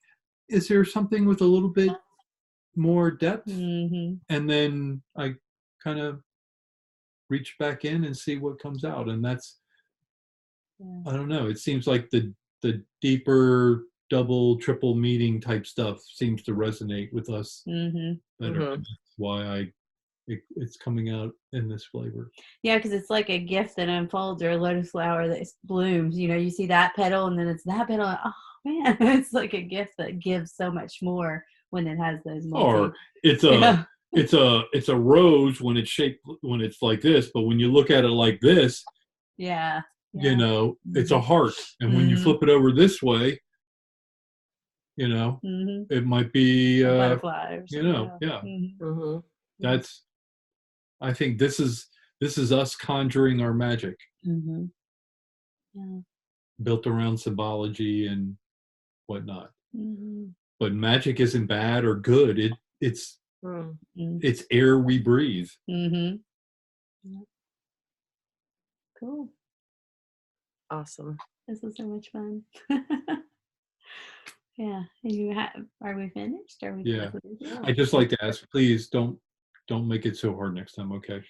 is there something with a little bit more depth? Mm-hmm. And then I kind of reach back in and see what comes out, and that's, Yeah. I don't know, it seems like the deeper double triple meaning type stuff seems to resonate with us Mm-hmm. better. Mhm. That's why it's coming out in this flavor. Yeah, because it's like a gift that unfolds, or a lotus flower that blooms. You see that petal, and then it's that petal. Oh man, it's like a gift that gives so much more when it has those Or it's Yeah. it's a rose when it's shaped, when it's like this, but when you look at it like this, Yeah. it's a heart, and when you Mhm. flip it over this way, Mm-hmm. it might be A butterfly or something. yeah. Mm-hmm. Mhm. That's, I think this is us conjuring our magic, Mm-hmm. Yeah. built around symbology and whatnot. Mm-hmm. But magic isn't bad or good. It's Mm. it's air we breathe. Mm-hmm. Yeah. Cool. Awesome. This was so much fun. Yeah. Are we finished? Are we Yeah. Yeah. I just like to ask, please don't make it so hard next time, okay?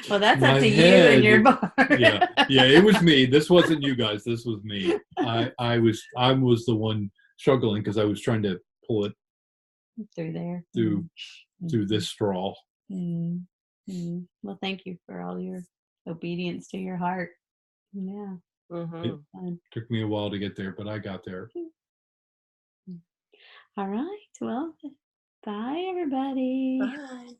Well, that's My up to you and your head. bar. Yeah, it was me. This wasn't you guys. This was me. I was the one struggling because I was trying to pull it Through there. through Mm-hmm. this straw. Mm-hmm. Well, thank you for all your obedience to your heart. Yeah. It Mhm. Fun. took me a while to get there, but I got there. All right. Well, bye, everybody. Bye.